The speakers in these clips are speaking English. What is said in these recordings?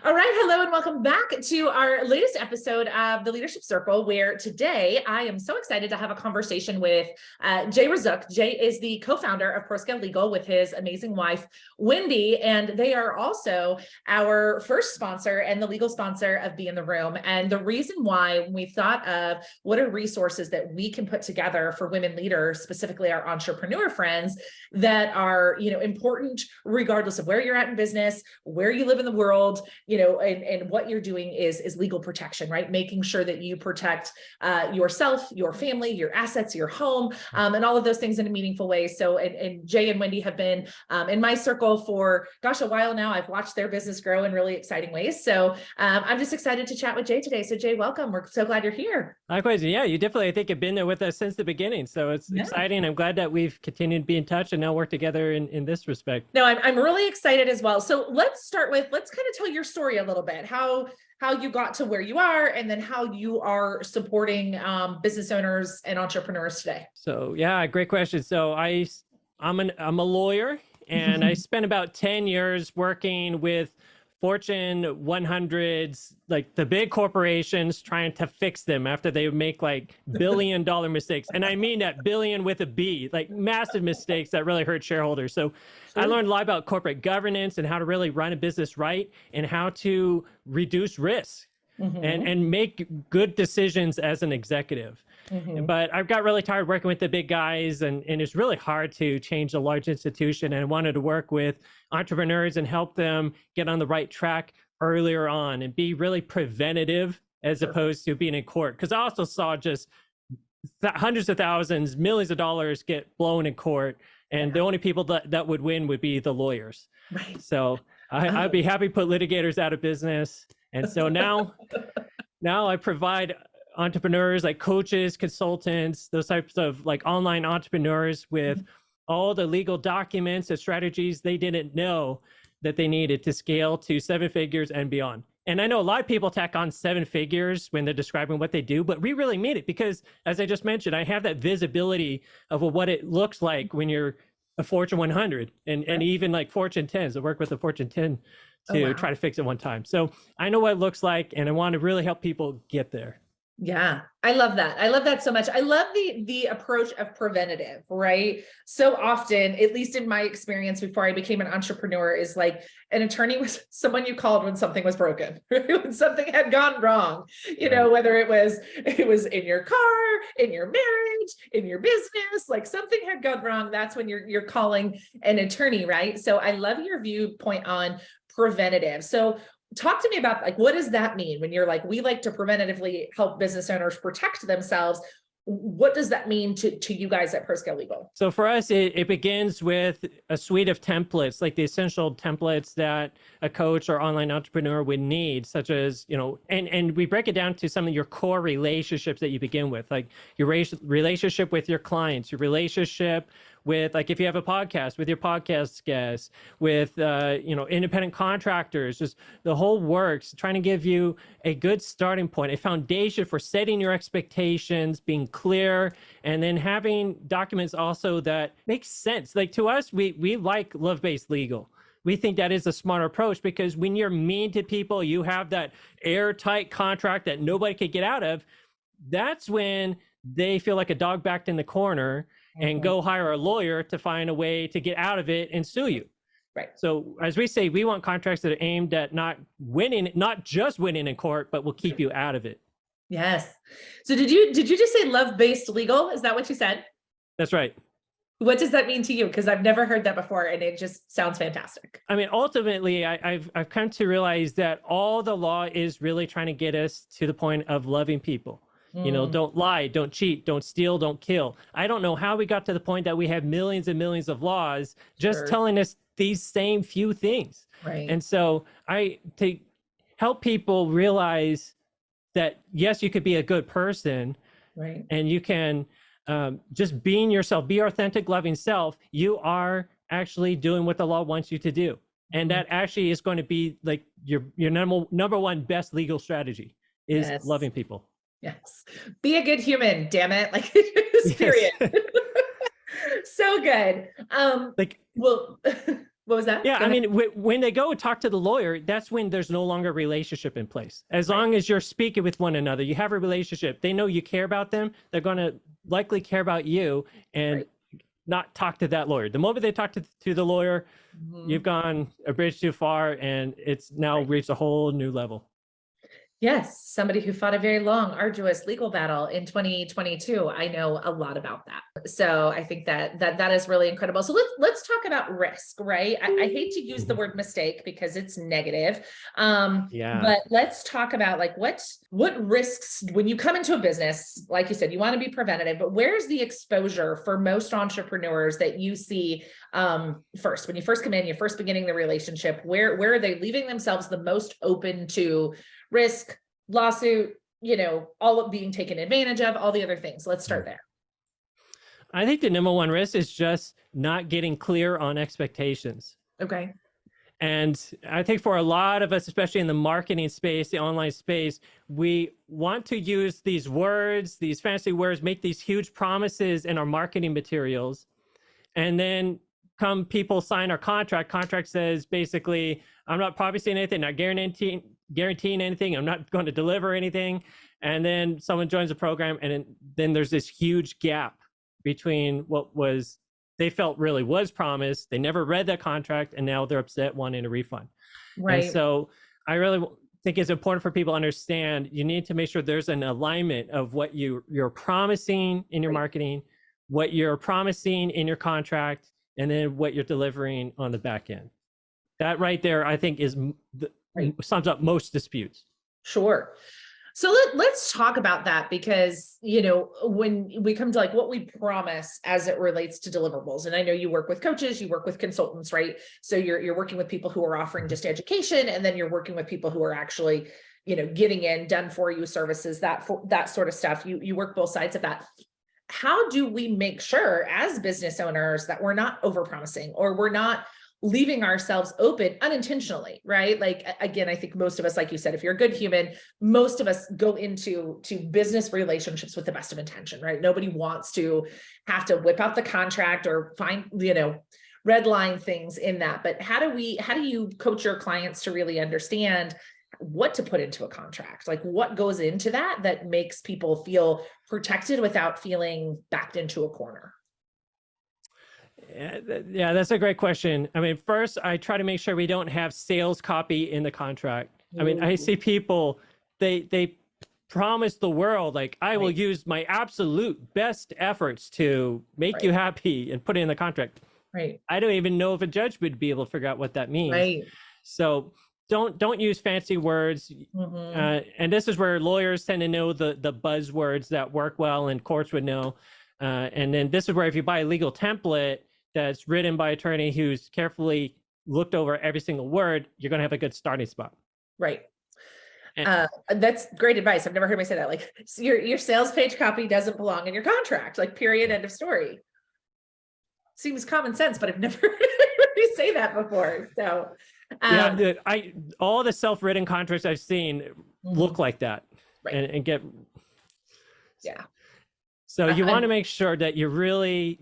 All right, hello and welcome back to our latest episode of the Leadership Circle, where today I am so excited to have a conversation with Jay Razzouk. Jay is the co-founder of ProScale Legal with his amazing wife, Wendy, and they are also our first sponsor and the legal sponsor of Be in the Room. And the reason why we thought of what are resources that we can put together for women leaders, specifically our entrepreneur friends, that are, important regardless of where you're at in business, where you live in the world, and what you're doing is legal protection, right? Making sure that you protect yourself, your family, your assets, your home, and all of those things in a meaningful way. So, and Jay and Wendy have been in my circle for, a while now. I've watched their business grow in really exciting ways. So I'm just excited to chat with Jay today. So Jay, welcome. We're so glad you're here. Likewise. Yeah, you definitely, I think, have been there with us since the beginning. So it's exciting. I'm glad that we've continued to be in touch and now work together in this respect. No, I'm really excited as well. So let's kind of tell your story a little bit, how you got to where you are, and then how you are supporting business owners and entrepreneurs today. So yeah, great question. So I'm a lawyer, and I spent about 10 years working with Fortune 100s, like the big corporations, trying to fix them after they make like billion-dollar mistakes. And I mean that billion with a B, like massive mistakes that really hurt shareholders. So I learned a lot about corporate governance and how to really run a business right and how to reduce risk and make good decisions as an executive. But I've got really tired working with the big guys, and it's really hard to change a large institution. And I wanted to work with entrepreneurs and help them get on the right track earlier on and be really preventative as opposed to being in court. Because I also saw just hundreds of thousands, millions of dollars get blown in court, and the only people that would win would be the lawyers. Right. So I'd be happy to put litigators out of business. And so now I provide entrepreneurs, like coaches, consultants, those types of like online entrepreneurs with all the legal documents and strategies they didn't know that they needed to scale to 7 figures and beyond. And I know a lot of people tack on 7 figures when they're describing what they do, but we really mean it because, as I just mentioned, I have that visibility of what it looks like when you're a Fortune 100 and even like Fortune 10s. I work with the Fortune 10 to try to fix it one time. So I know what it looks like, and I want to really help people get there. Yeah, I love that. I love that so much. I love the approach of preventative, right? So often, at least in my experience before I became an entrepreneur, is like an attorney was someone you called when something was broken, when something had gone wrong, whether it was in your car, in your marriage, in your business, like something had gone wrong. That's when you're calling an attorney, right? So I love your viewpoint on preventative. So talk to me about, like, what does that mean when you're like, we like to preventatively help business owners protect themselves? What does that mean to you guys at ProScale Legal? So for us, it begins with a suite of templates, like the essential templates that a coach or online entrepreneur would need, such as, and we break it down to some of your core relationships that you begin with, like your relationship with your clients, your relationship with, like, if you have a podcast, with your podcast guests, with, independent contractors, just the whole works, trying to give you a good starting point, a foundation for setting your expectations, being clear, and then having documents also that make sense. Like, to us, we like love-based legal. We think that is a smarter approach, because when you're mean to people, you have that airtight contract that nobody could get out of. That's when they feel like a dog backed in the corner and go hire a lawyer to find a way to get out of it and sue you. Right. So as we say, we want contracts that are aimed at not just winning in court, but will keep you out of it. Yes. So did you just say love-based legal? Is that what you said? That's right. What does that mean to you? Because I've never heard that before, and it just sounds fantastic. I mean, ultimately, I've come to realize that all the law is really trying to get us to the point of loving people. Don't lie, don't cheat, don't steal, don't kill. I don't know how we got to the point that we have millions and millions of laws just telling us these same few things. Right. And so to help people realize that, yes, you could be a good person, right, and you can just being yourself, be your authentic, loving self. You are actually doing what the law wants you to do. And that actually is going to be like your number one best legal strategy is loving people. Yes. Be a good human, damn it. Like, period. So good. What was that? Yeah, Go I ahead. mean, when they go and talk to the lawyer, that's when there's no longer a relationship in place. As long as you're speaking with one another, you have a relationship. They know you care about them. They're going to likely care about you and Right. not talk to that lawyer. The moment they talk to the lawyer, Mhm. you've gone a bridge too far, and it's now Right. reached a whole new level. Yes, somebody who fought a very long, arduous legal battle in 2022. I know a lot about that. So I think that is really incredible. So let's talk about risk, right? I hate to use the word mistake because it's negative. Yeah. But let's talk about like what risks when you come into a business, like you said, you want to be preventative, but where's the exposure for most entrepreneurs that you see first when you first come in, you're first beginning the relationship, where are they leaving themselves the most open to risk, lawsuit, all of being taken advantage of, all the other things. Let's start there. I think the number one risk is just not getting clear on expectations. Okay. And I think for a lot of us, especially in the marketing space, the online space, we want to use these words, these fancy words, make these huge promises in our marketing materials. And then come people sign our contract says basically, I'm not promising anything, not guaranteeing anything. I'm not going to deliver anything. And then someone joins the program, and then there's this huge gap between what they felt really was promised. They never read that contract, and now they're upset wanting a refund. Right. And so I really think it's important for people to understand you need to make sure there's an alignment of what you're promising in your marketing, what you're promising in your contract, and then what you're delivering on the back end. That right there, I think, sums up most disputes. Sure. So let's talk about that because, when we come to like what we promise as it relates to deliverables, and I know you work with coaches, you work with consultants, right? So you're working with people who are offering just education, and then you're working with people who are actually, getting in done for you services, that sort of stuff. You work both sides of that. How do we make sure as business owners that we're not overpromising or we're not leaving ourselves open unintentionally, right? Like, again, I think most of us, like you said, if you're a good human, most of us go into business relationships with the best of intention, right? Nobody wants to have to whip out the contract or find, red line things in that. But how do you coach your clients to really understand what to put into a contract? Like what goes into that makes people feel protected without feeling backed into a corner? Yeah, that's a great question. I mean, first, I try to make sure we don't have sales copy in the contract. I mean, I see people, they promise the world, like, I will use my absolute best efforts to make you happy and put it in the contract. Right. I don't even know if a judge would be able to figure out what that means. Right. So don't use fancy words. And this is where lawyers tend to know the buzzwords that work well and courts would know. And then this is where if you buy a legal template that's written by an attorney who's carefully looked over every single word, you're going to have a good starting spot. Right. That's great advice. I've never heard anybody say that. Like your sales page copy doesn't belong in your contract, like period, end of story. Seems common sense, but I've never heard anybody say that before. So yeah, all the self-written contracts I've seen look like that. And get so you want to make sure that you really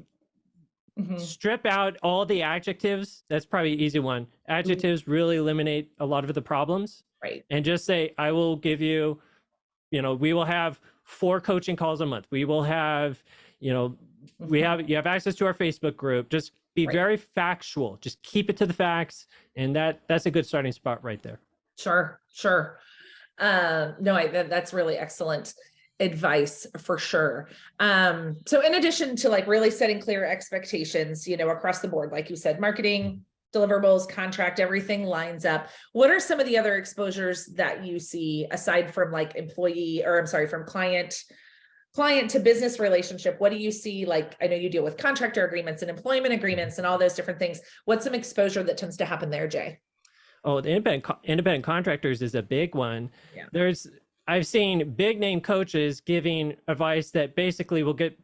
strip out all the adjectives. That's probably an easy one. Adjectives really eliminate a lot of the problems. Right. And just say, I will give you, we will have 4 coaching calls a month. We will have, you have access to our Facebook group. Just be very factual. Just keep it to the facts. And that's a good starting spot right there. Sure. No, that's really excellent advice for sure. So in addition to like really setting clear expectations, across the board, like you said, marketing, deliverables, contract, everything lines up. What are some of the other exposures that you see aside from like from client to business relationship? What do you see? Like, I know you deal with contractor agreements and employment agreements and all those different things. What's some exposure that tends to happen there, Jay? Oh, the independent contractors is a big one. Yeah. I've seen big name coaches giving advice that basically will get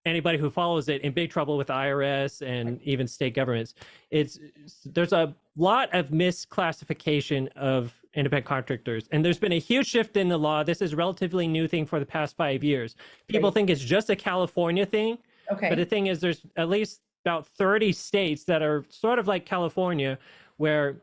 anybody who follows it in big trouble with the IRS and even state governments. There's a lot of misclassification of independent contractors, and there's been a huge shift in the law. This is a relatively new thing for the past 5 years. People think it's just a California thing, but the thing is there's at least about 30 states that are sort of like California, where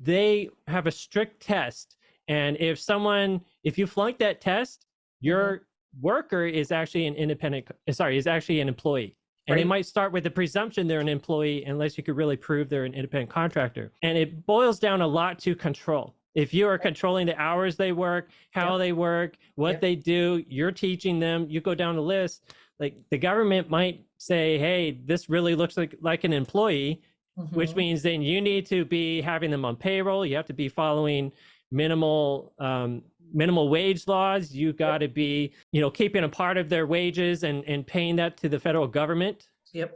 they have a strict test. And if you flunk that test, your worker is actually is actually an employee. And they might start with the presumption they're an employee unless you could really prove they're an independent contractor. And it boils down a lot to control. If you are controlling the hours they work, how they work, what they do, you're teaching them, you go down the list, like the government might say, hey, this really looks like an employee, which means then you need to be having them on payroll. You have to be following minimal wage laws. You got to be, keeping a part of their wages and paying that to the federal government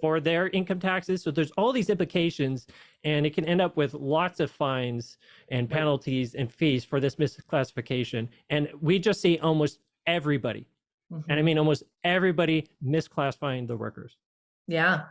for their income taxes. So there's all these implications, and it can end up with lots of fines and penalties and fees for this misclassification. And we just see almost everybody, and I mean almost everybody, misclassifying the workers. Yeah.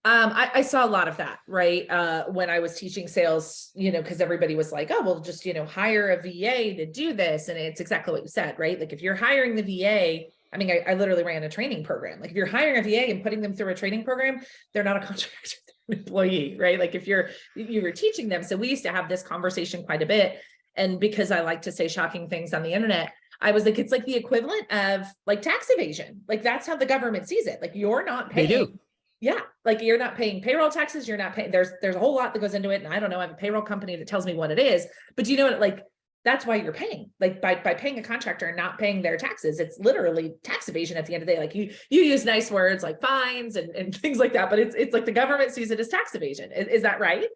I saw a lot of that, right? When I was teaching sales, because everybody was like, oh, well, just, hire a VA to do this. And it's exactly what you said, right? Like if you're hiring the VA, I mean, I literally ran a training program. Like if you're hiring a VA and putting them through a training program, they're not a contractor, they're an employee, right? Like if you were teaching them. So we used to have this conversation quite a bit. And because I like to say shocking things on the internet, I was like, it's like the equivalent of like tax evasion. Like that's how the government sees it. Like you're not paying. They do. Yeah. Like you're not paying payroll taxes. You're not paying, there's a whole lot that goes into it. And I don't know, I have a payroll company that tells me what it is, but you know what, like, that's why you're paying, like by paying a contractor and not paying their taxes, it's literally tax evasion at the end of the day. Like you use nice words like fines and things like that, but it's like the government sees it as tax evasion. Is that right?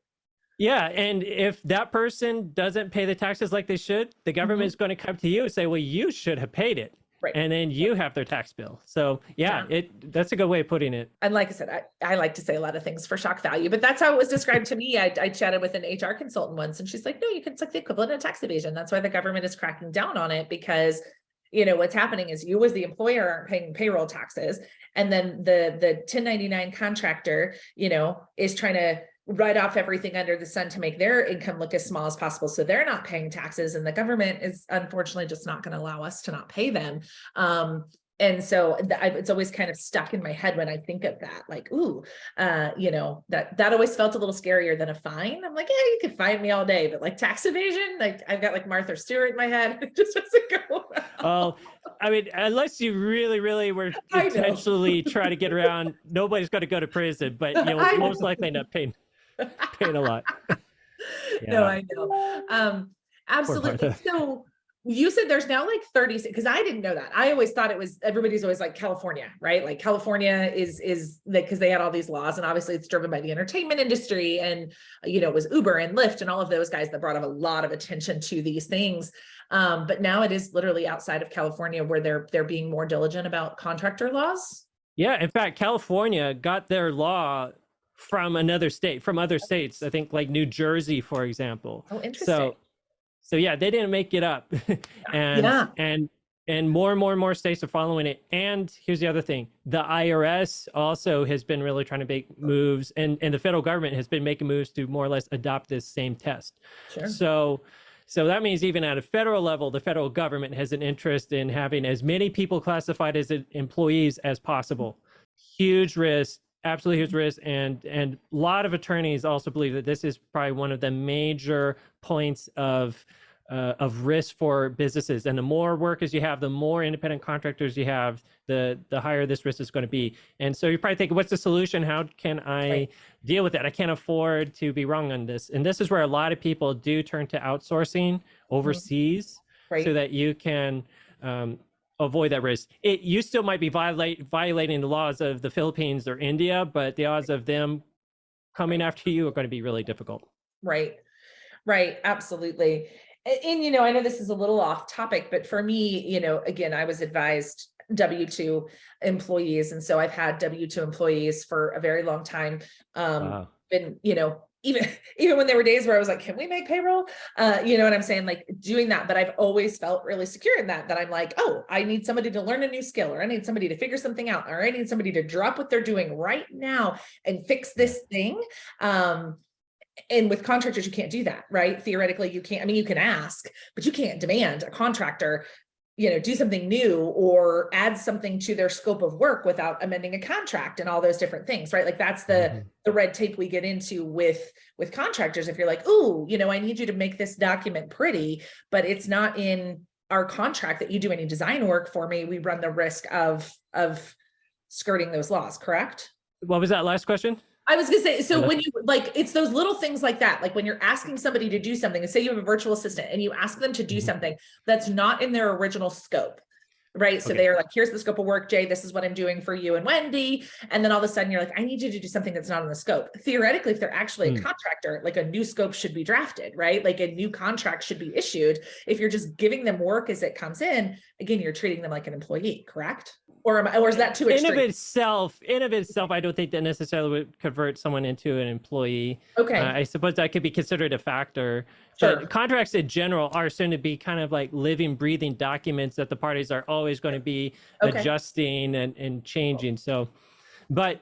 Yeah. And if that person doesn't pay the taxes like they should, the government is going to come to you and say, well, you should have paid it. Right. And then you have their tax bill. So that's a good way of putting it. And like I said, I like to say a lot of things for shock value, but that's how it was described to me. I chatted with an HR consultant once and she's like, no, it's like the equivalent of tax evasion. That's why the government is cracking down on it, because what's happening is you as the employer aren't paying payroll taxes. And then the 1099 contractor, is trying to write off everything under the sun to make their income look as small as possible. So they're not paying taxes, and the government is unfortunately just not going to allow us to not pay them. And so it's always kind of stuck in my head when I think of that, like, ooh, that always felt a little scarier than a fine. I'm like, yeah, you can fine me all day, but like tax evasion, like I've got like Martha Stewart in my head. It just doesn't go well. Oh, I mean, unless you really, really were intentionally trying to get around, nobody's going to go to prison, but most likely not paying a lot. No, I know. Absolutely. So you said there's now like 30, because I didn't know that. I always thought everybody's always like California, right? Like California is because they had all these laws, and obviously it's driven by the entertainment industry, and it was Uber and Lyft and all of those guys that brought up a lot of attention to these things. But now it is literally outside of California where they're being more diligent about contractor laws. Yeah, in fact, California got their law from other states, I think like New Jersey, for example. Oh, interesting. So yeah, they didn't make it up. and more and more states are following it. And here's the other thing. The IRS also has been really trying to make moves, and the federal government has been making moves to more or less adopt this same test. Sure. So that means even at a federal level, the federal government has an interest in having as many people classified as employees as possible. Huge risk. Absolutely huge risk, and a lot of attorneys also believe that this is probably one of the major points of risk for businesses. And the more workers you have, the more independent contractors you have, the higher this risk is going to be. And so you're probably thinking, what's the solution? How can I deal with that? I can't afford to be wrong on this. And this is where a lot of people do turn to outsourcing overseas, so that you can avoid that risk. You still might be violating the laws of the Philippines or India, but the odds of them coming after you are going to be really difficult. Right. Absolutely. And, I know this is a little off topic, but for me, again, I was advised W-2 employees. And so I've had W-2 employees for a very long time. Wow. Been, even when there were days where I was like, can we make payroll? You know what I'm saying? Like doing that, but I've always felt really secure in that I'm like, oh, I need somebody to learn a new skill, or I need somebody to figure something out, or I need somebody to drop what they're doing right now and fix this thing. And with contractors, you can't do that, right? Theoretically, you can't, you can ask, but you can't demand a contractor do something new or add something to their scope of work without amending a contract and all those different things, right? Like that's the red tape we get into with contractors. If you're like, ooh, I need you to make this document pretty, but it's not in our contract that you do any design work for me, we run the risk of skirting those laws, correct? What was that last question? I was gonna say, so when you it's those little things like that, like when you're asking somebody to do something, and say you have a virtual assistant and you ask them to do something that's not in their original scope, right? So they are like, here's the scope of work, Jay, this is what I'm doing for you and Wendy. And then all of a sudden you're like, I need you to do something that's not in the scope. Theoretically, if they're actually a contractor, like a new scope should be drafted, right? Like a new contract should be issued. If you're just giving them work as it comes in, again, you're treating them like an employee, correct? Or is that too extreme? In of itself, I don't think that necessarily would convert someone into an employee. Okay. I suppose that could be considered a factor. Sure. But contracts in general are soon to be kind of like living, breathing documents that the parties are always going to be adjusting and changing. So, but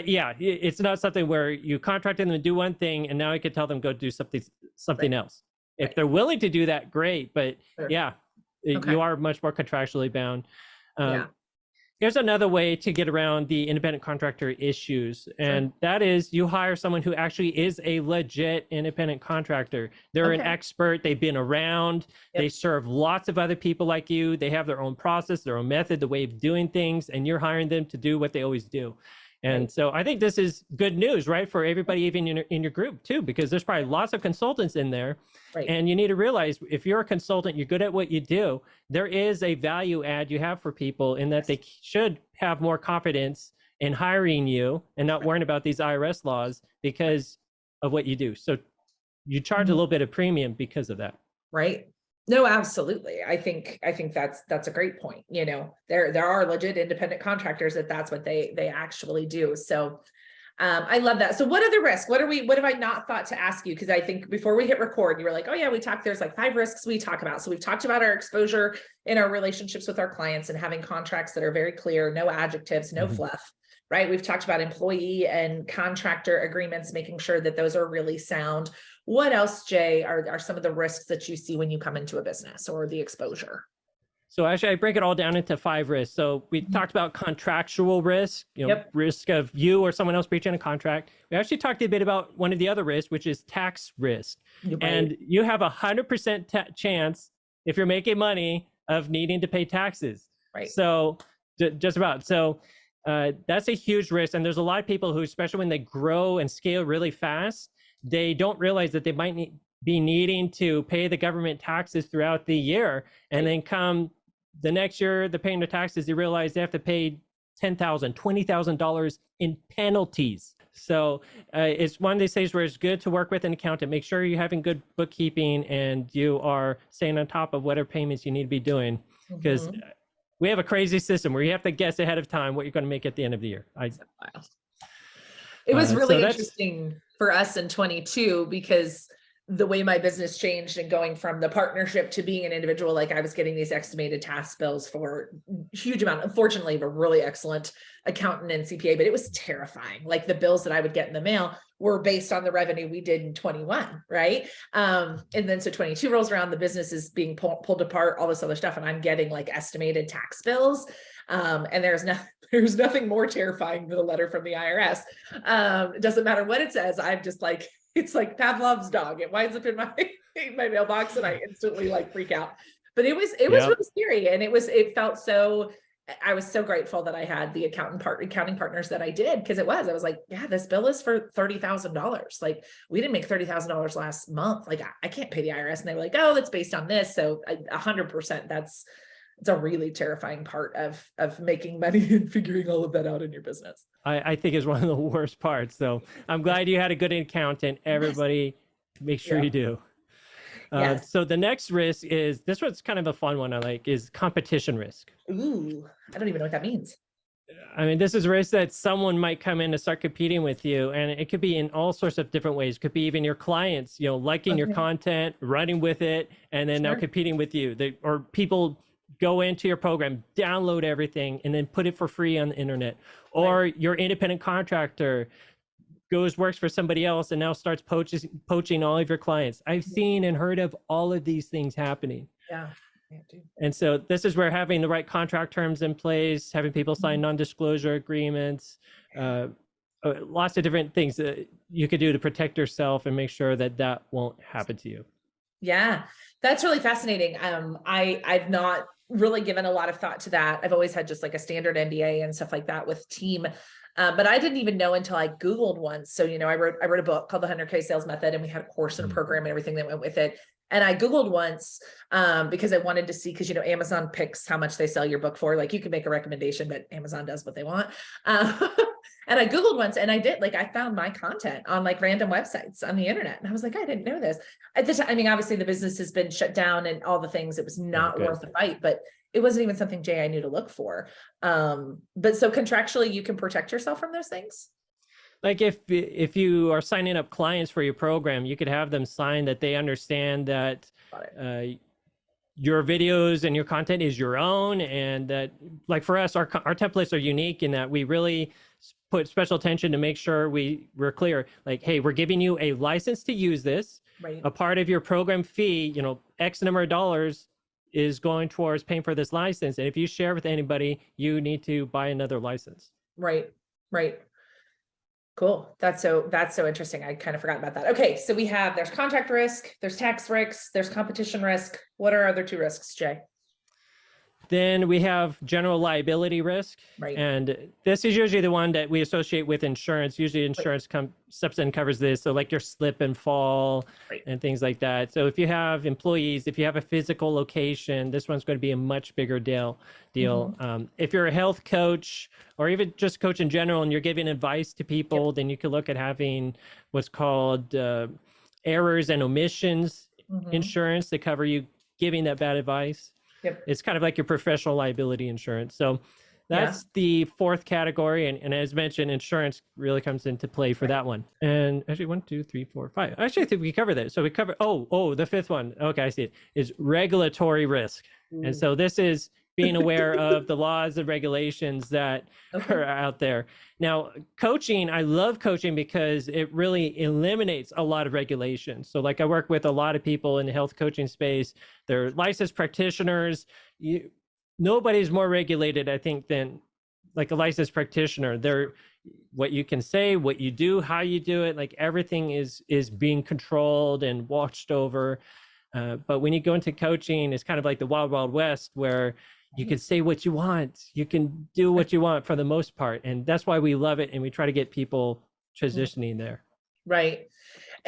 yeah, it's not something where you contracted them to do one thing and now you could tell them go do something else. If they're willing to do that, great. But you are much more contractually bound. Here's another way to get around the independent contractor issues, and that is you hire someone who actually is a legit independent contractor. They're an expert, they've been around, they serve lots of other people like you, they have their own process, their own method, the way of doing things, and you're hiring them to do what they always do. And so I think this is good news, right, for everybody even in your group too, because there's probably lots of consultants in there. And you need to realize if you're a consultant, you're good at what you do, there is a value add you have for people in that they should have more confidence in hiring you and not worrying about these IRS laws because of what you do. So you charge a little bit of premium because of that. Right. No, absolutely. I think that's a great point. There are legit independent contractors that's what they actually do. So I love that. So what are the risks? What have I not thought to ask you? Because I think before we hit record, you were like, oh yeah, there's like 5 risks we talk about. So we've talked about our exposure in our relationships with our clients and having contracts that are very clear, no adjectives, no fluff, right? We've talked about employee and contractor agreements, making sure that those are really sound. What else, Jay, are some of the risks that you see when you come into a business or the exposure? So actually, I break it all down into 5 risks. So we talked about contractual risk, risk of you or someone else breaching a contract. We actually talked a bit about one of the other risks, which is tax risk. And you have 100% chance, if you're making money, of needing to pay taxes. Right. So just about. So that's a huge risk. And there's a lot of people who, especially when they grow and scale really fast, they don't realize that they might be needing to pay the government taxes throughout the year. And then come the next year, they're paying the taxes, they realize they have to pay $10,000, $20,000 in penalties. So it's one of these things where it's good to work with an accountant. Make sure you're having good bookkeeping and you are staying on top of whatever payments you need to be doing. Because we have a crazy system where you have to guess ahead of time what you're going to make at the end of the year. It was really interesting for us in 22 because the way my business changed and going from the partnership to being an individual, like I was getting these estimated tax bills for huge amount. Unfortunately, a really excellent accountant and CPA, but it was terrifying. Like the bills that I would get in the mail were based on the revenue we did in 21, right? And then so 22 rolls around, the business is being pulled apart, all this other stuff, and I'm getting like estimated tax bills. And there's nothing more terrifying than a letter from the IRS. It doesn't matter what it says. I'm just like, it's like Pavlov's dog. It winds up in my mailbox and I instantly like freak out. But it was really scary. And it felt so, I was so grateful that I had the accounting partners that I did. Cause I was like, yeah, this bill is for $30,000. Like we didn't make $30,000 last month. Like I can't pay the IRS. And they were like, oh, it's based on this. So 100% it's a really terrifying part of making money and figuring all of that out in your business. I think is one of the worst parts. So I'm glad you had a good accountant. Everybody make sure you do. So the next risk is, this one's kind of a fun one I like, is competition risk. Ooh, I don't even know what that means. I mean, this is a risk that someone might come in to start competing with you, and it could be in all sorts of different ways. It could be even your clients, liking your content, running with it, and then now competing with you. Or people go into your program, download everything, and then put it for free on the internet. Or your independent contractor works for somebody else and now starts poaching all of your clients. I've seen and heard of all of these things happening. And so this is where having the right contract terms in place, having people sign non-disclosure agreements, lots of different things that you could do to protect yourself and make sure that that won't happen to you. Yeah, that's really fascinating. I've not really given a lot of thought to that. I've always had just like a standard NDA and stuff like that with team. But I didn't even know until I Googled once. So, I wrote a book called the 100K Sales Method, and we had a course and a program and everything that went with it. And I Googled once because I wanted to see, because, Amazon picks how much they sell your book for. Like, you can make a recommendation, but Amazon does what they want. And I Googled once, and I found my content on like random websites on the internet. And I was like, I didn't know this. At the time, I mean, obviously the business has been shut down and all the things. It was not worth the fight, but it wasn't even something, Jay, I knew to look for. But so contractually, you can protect yourself from those things? Like if you are signing up clients for your program, you could have them sign that they understand that your videos and your content is your own, and that, like, for us, our templates are unique in that we really put special attention to make sure we're clear, like, hey, we're giving you a license to use this. Right. A part of your program fee, X number of dollars is going towards paying for this license. And if you share with anybody, you need to buy another license. Right. Cool. That's so interesting. I kind of forgot about that. Okay. So there's contract risk, there's tax risks, there's competition risk. What are other two risks, Jay? Then we have general liability risk. Right. And this is usually the one that we associate with insurance. Usually insurance steps in and covers this. So like your slip and fall and things like that. So if you have employees, if you have a physical location, this one's going to be a much bigger deal. If you're a health coach, or even just coach in general, and you're giving advice to people, then you can look at having what's called errors and omissions insurance to cover you giving that bad advice. It's kind of like your professional liability insurance. So that's the fourth category. And as mentioned, insurance really comes into play for that one. And actually 1, 2, 3, 4, 5. Actually, I think we covered that. So we cover, the fifth one. Okay, I see it, is regulatory risk. And so this is being aware of the laws and regulations that are out there. Now, coaching, I love coaching because it really eliminates a lot of regulations. So like I work with a lot of people in the health coaching space. They're licensed practitioners. Nobody's more regulated, I think, than like a licensed practitioner. They're what you can say, what you do, how you do it, like everything is being controlled and watched over. But when you go into coaching, it's kind of like the wild, wild west, where you can say what you want. You can do what you want for the most part. And that's why we love it. And we try to get people transitioning there. Right.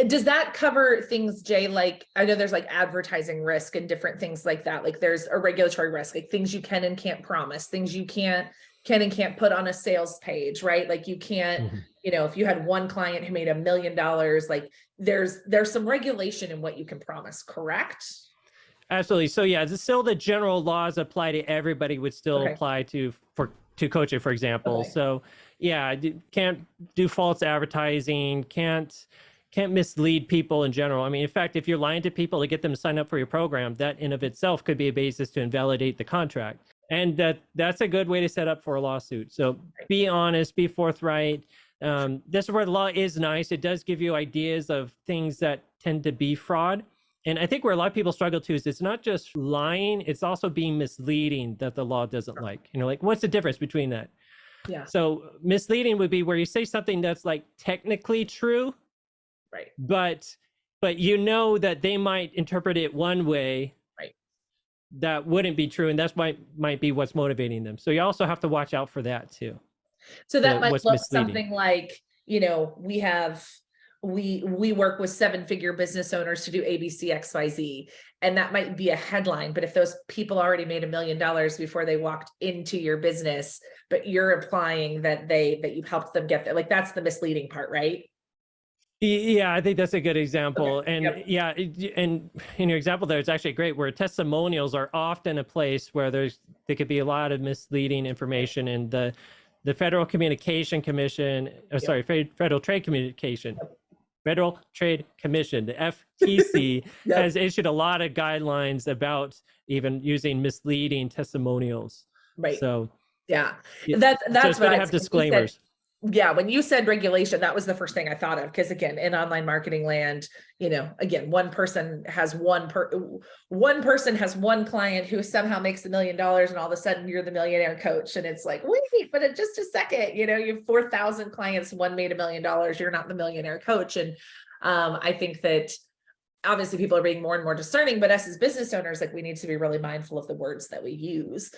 Does that cover things, Jay? Like, I know there's like advertising risk and different things like that. Like there's a regulatory risk, like things you can and can't promise, things you can and can't put on a sales page, right? Like you can't, if you had one client who made $1 million, like there's some regulation in what you can promise, correct? Absolutely. So yeah, still the general laws apply to everybody, would still apply to coaching, for example. So yeah, can't do false advertising, can't mislead people in general. I mean, in fact, if you're lying to people to get them to sign up for your program, that in of itself could be a basis to invalidate the contract. And that's a good way to set up for a lawsuit. So be honest, be forthright. This is where the law is nice. It does give you ideas of things that tend to be fraud. And I think where a lot of people struggle too is it's not just lying, it's also being misleading that the law doesn't like. Like, what's the difference between that? Yeah. So misleading would be where you say something that's like technically true, right? But that they might interpret it one way, right? That wouldn't be true, and that's might be what's motivating them. So you also have to watch out for that too. So that might look something like, we work with 7-figure business owners to do ABC, XYZ. And that might be a headline, but if those people already made $1 million before they walked into your business, but you're implying that you've helped them get there, like that's the misleading part, right? Yeah, I think that's a good example. And and in your example there, it's actually great, where testimonials are often a place where there could be a lot of misleading information. And the Federal Communication Commission, Federal Trade Communication, Federal Trade Commission, the FTC, has issued a lot of guidelines about even using misleading testimonials. Right. So that's so it's good to have disclaimers. Yeah, when you said regulation, that was the first thing I thought of. Because again, in online marketing land, again, one person has one client who somehow makes $1 million, and all of a sudden you're the millionaire coach. And it's like, wait, but in just a second, you have 4,000 clients, one made $1 million, you're not the millionaire coach. And I think that obviously people are being more and more discerning, but us as business owners, like we need to be really mindful of the words that we use.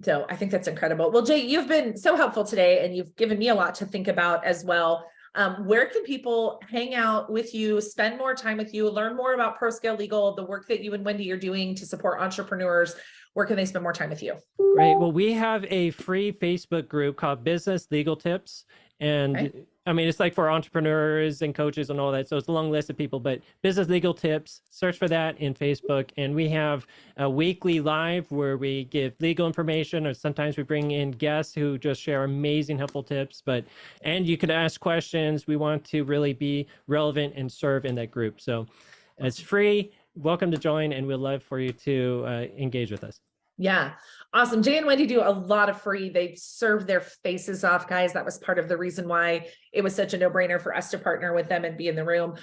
So I think that's incredible. Well, Jay, you've been so helpful today, and you've given me a lot to think about as well. Where can people hang out with you, spend more time with you, learn more about ProScale Legal, the work that you and Wendy are doing to support entrepreneurs? Where can they spend more time with you? Great. Well, we have a free Facebook group called Business Legal Tips. And Okay. I mean, it's like for entrepreneurs and coaches and all that. So it's a long list of people, but Business Legal Tips, search for that in Facebook. And we have a weekly live where we give legal information, or sometimes we bring in guests who just share amazing, helpful tips. And you can ask questions. We want to really be relevant and serve in that group. So it's free. Welcome to join, and we'd love for you to engage with us. Yeah. Awesome. Jay and Wendy do a lot of free. They serve their faces off, guys. That was part of the reason why it was such a no-brainer for us to partner with them and be in the room,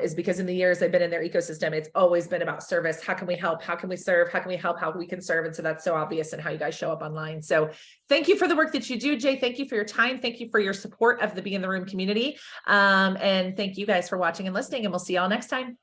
is because in the years they've been in their ecosystem, it's always been about service. How can we help? How can we serve? How can we help? How we can serve? And so that's so obvious in how you guys show up online. So thank you for the work that you do, Jay. Thank you for your time. Thank you for your support of the Be in the Room community. And thank you guys for watching and listening, and we'll see y'all next time.